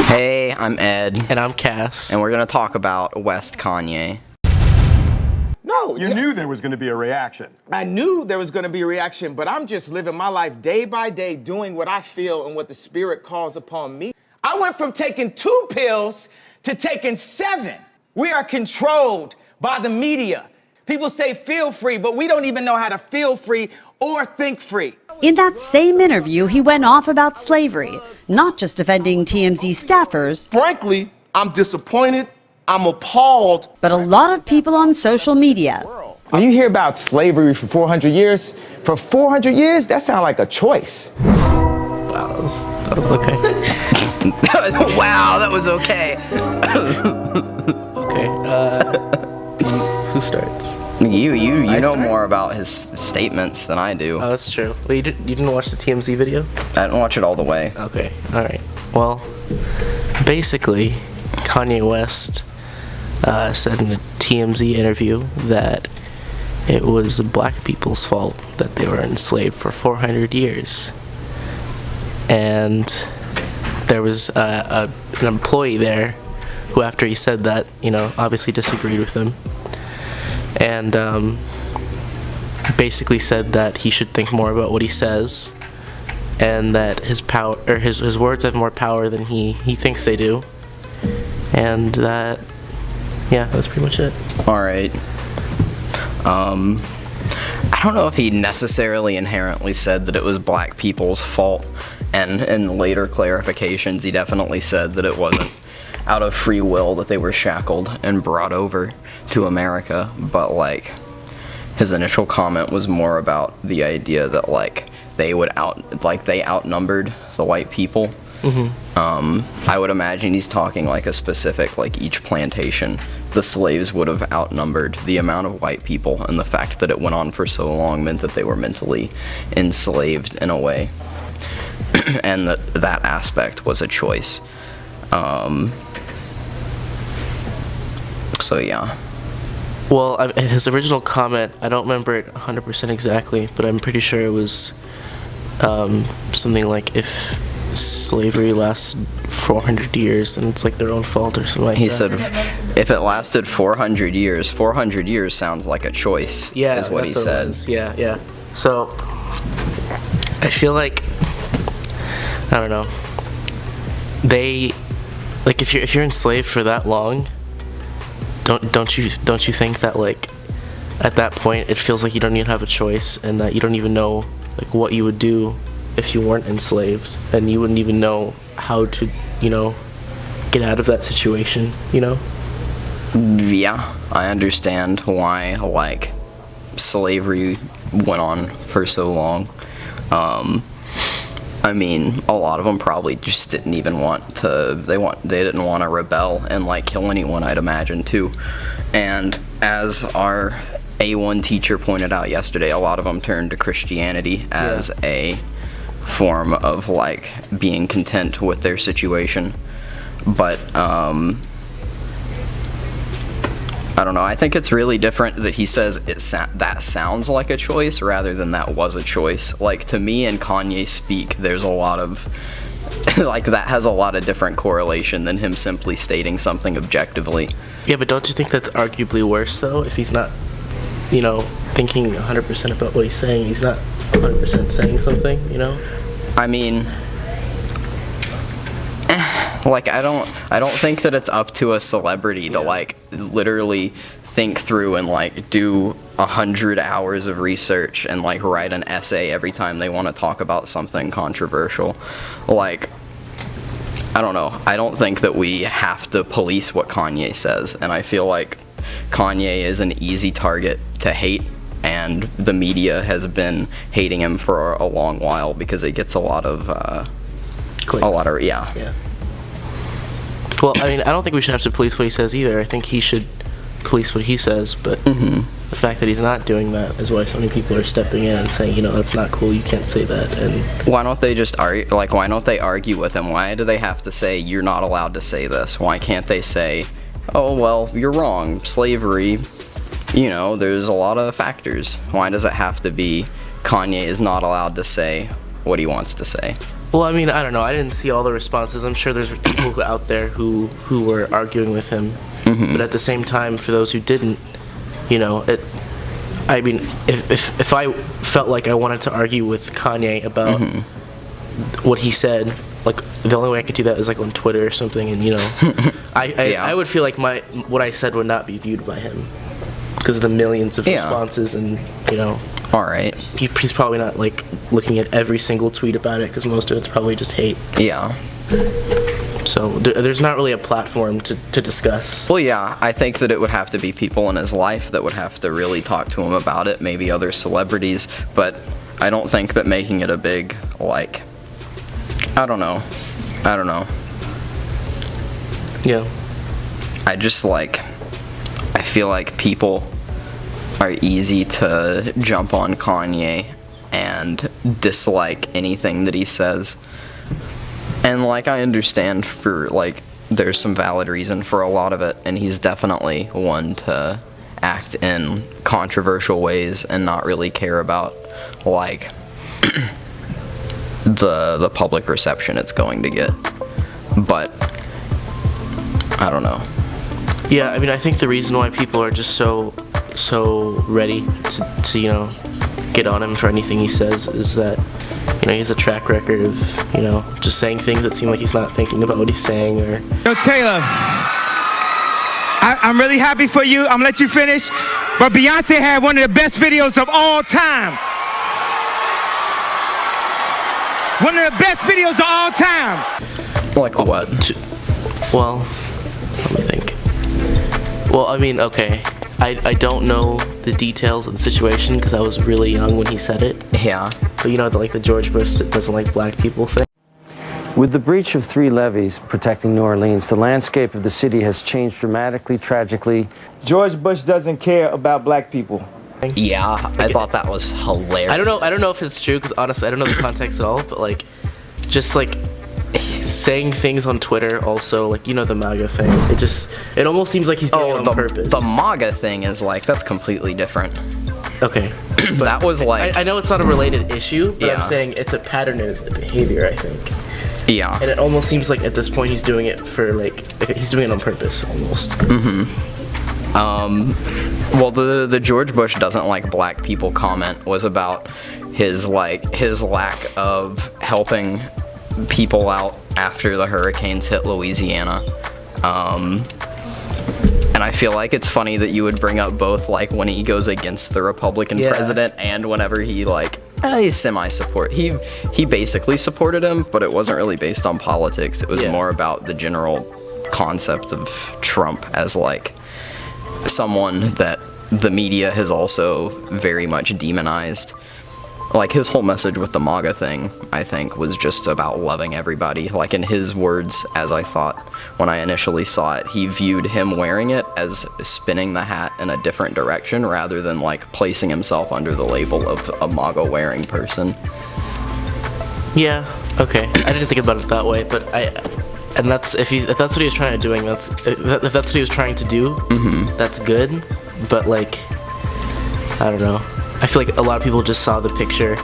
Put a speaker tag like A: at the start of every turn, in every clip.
A: Hey, I'm Ed.
B: And I'm Cass.
A: And we're going to talk about West Kanye.
C: No.
D: You knew there was going to be a reaction.
C: I knew there was going to be a reaction, but I'm just living my life day by day, doing what I feel and what the Spirit calls upon me. I went from taking 2 pills to taking 7. We are controlled by the media. People say feel free, but we don't even know how to feel free or think free.
E: In that same interview, he went off about slavery, not just defending TMZ staffers.
F: Frankly, I'm disappointed, I'm appalled.
E: But a lot of people on social media.
C: When you hear about slavery for 400 years, that sounds like a choice.
B: Wow, that was okay.
A: Wow, that was okay.
B: Okay, who starts?
A: You know more about his statements than I do.
B: Oh, that's true. Well, you didn't watch the TMZ video?
A: I didn't watch it all the way.
B: Okay, alright. Well, basically, Kanye West said in a TMZ interview that it was black people's fault that they were enslaved for 400 years. And there was an employee there who, after he said that, obviously disagreed with him. And basically said that he should think more about what he says, and that his words have more power than he thinks they do, and that, yeah, that's pretty much it.
A: All right. I don't know if he necessarily inherently said that it was black people's fault, and in later clarifications he definitely said that it wasn't out of free will that they were shackled and brought over to America, but like his initial comment was more about the idea that like they outnumbered the white people. I would imagine he's talking like a specific, like each plantation, the slaves would have outnumbered the amount of white people, and the fact that it went on for so long meant that they were mentally enslaved in a way, and that aspect was a choice. So yeah.
B: Well, his original comment, I don't remember it 100% exactly, but I'm pretty sure it was something like, if slavery lasts 400 years, then it's like their own fault or something like that.
A: He said if it lasted 400 years, 400 years sounds like a choice, is what he said.
B: Yeah. So, I feel like, I don't know, like if you're enslaved for that long, don't you think that like at that point it feels like you don't even have a choice, and that you don't even know like what you would do if you weren't enslaved, and you wouldn't even know how to get out of that situation,
A: Yeah, I understand why like slavery went on for so long. I mean, a lot of them probably just didn't even want to, they didn't want to rebel and like kill anyone, I'd imagine too. And as our A1 teacher pointed out yesterday, a lot of them turned to Christianity as a form of like being content with their situation. But I don't know, I think it's really different that he says that sounds like a choice rather than that was a choice. Like, to me and Kanye speak, there's a lot of like that has a lot of different correlation than him simply stating something objectively.
B: Yeah, but don't you think that's arguably worse though, if he's not thinking 100% about what he's saying, he's not 100% saying something,
A: I mean, like, I don't think that it's up to a celebrity to like literally think through and like do 100 hours of research and like write an essay every time they want to talk about something controversial. Like, I don't know, I don't think that we have to police what Kanye says, and I feel like Kanye is an easy target to hate, and the media has been hating him for a long while because it gets a lot of
B: Yeah. Well, I mean, I don't think we should have to police what he says either. I think he should police what he says, but the fact that he's not doing that is why so many people are stepping in and saying, that's not cool, you can't say that. And
A: why don't they just argue? Like, why don't they argue with him? Why do they have to say, you're not allowed to say this? Why can't they say, oh, well, you're wrong, slavery, there's a lot of factors. Why does it have to be Kanye is not allowed to say what he wants to say?
B: Well, I mean, I don't know. I didn't see all the responses. I'm sure there's people out there who were arguing with him. But at the same time, for those who didn't, I mean, if I felt like I wanted to argue with Kanye about what he said, like, the only way I could do that is like on Twitter or something, and I would feel like what I said would not be viewed by him because of the millions of responses, and
A: All right.
B: he's probably not like looking at every single tweet about it because most of it's probably just hate.
A: Yeah.
B: So there's not really a platform to discuss.
A: Well, yeah, I think that it would have to be people in his life that would have to really talk to him about it, maybe other celebrities, but I don't think that making it a big, like, I don't know.
B: Yeah.
A: I feel like people are easy to jump on Kanye and dislike anything that he says. And, like, I understand for, like, there's some valid reason for a lot of it, and he's definitely one to act in controversial ways and not really care about, like, the public reception it's going to get. But, I don't know.
B: Yeah, I mean, I think the reason why people are just so ready to get on him for anything he says is that, he has a track record of, just saying things that seem like he's not thinking about what he's saying, or...
G: Yo, Taylor, I'm really happy for you. I'm gonna let you finish. But Beyonce had one of the best videos of all time. One of the best videos of all time.
A: Like what?
B: Well, let me think. Well, I mean, okay. I don't know the details of the situation because I was really young when he said it.
A: Yeah.
B: But the George Bush doesn't like black people thing.
H: With the breach of 3 levees protecting New Orleans, the landscape of the city has changed dramatically, tragically.
C: George Bush doesn't care about black people.
A: Yeah, I thought that was hilarious.
B: I don't know if it's true because honestly I don't know the context at all. But like, just like saying things on Twitter also, like, the MAGA thing. It almost seems like he's doing it on purpose.
A: The MAGA thing is like, that's completely different.
B: Okay. But
A: that was like...
B: I know it's not a related issue, but
A: Yeah.
B: I'm saying it's a pattern in his behavior, I think.
A: Yeah.
B: And it almost seems like at this point he's doing it for like he's doing it on purpose almost.
A: Well, the George Bush doesn't like black people comment was about his lack of helping people out after the hurricanes hit Louisiana. And I feel like it's funny that you would bring up both, like, when he goes against the Republican president and whenever he, like, he semi-support. He basically supported him, but it wasn't really based on politics. It was more about the general concept of Trump as, like, someone that the media has also very much demonized. Like, his whole message with the MAGA thing, I think, was just about loving everybody. Like, in his words, as I thought when I initially saw it, he viewed him wearing it as spinning the hat in a different direction rather than, like, placing himself under the label of a MAGA-wearing person.
B: Yeah, okay. I didn't think about it that way, but and that's if that's what he was trying to if that's what he was trying to do, that's good. But, like, I don't know. I feel like a lot of people just saw the picture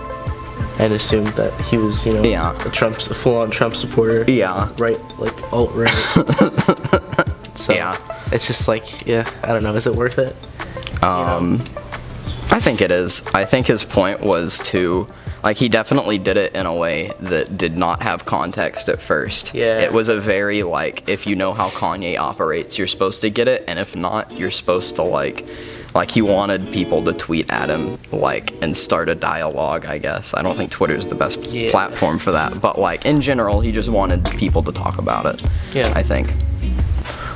B: and assumed that he was, a full-on Trump supporter.
A: Yeah.
B: Right, like alt-right. So
A: Yeah.
B: it's just like, I don't know. Is it worth it?
A: I think it is. I think his point was to, like, he definitely did it in a way that did not have context at first.
B: Yeah.
A: It was a very, like, if you know how Kanye operates, you're supposed to get it, and if not, you're supposed to, like, he wanted people to tweet at him, like, and start a dialogue, I guess. I don't think Twitter's the best platform for that, but, like, in general, he just wanted people to talk about it, I think.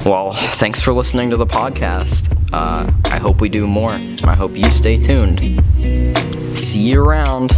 A: Well, thanks for listening to the podcast. I hope we do more, and I hope you stay tuned. See you around.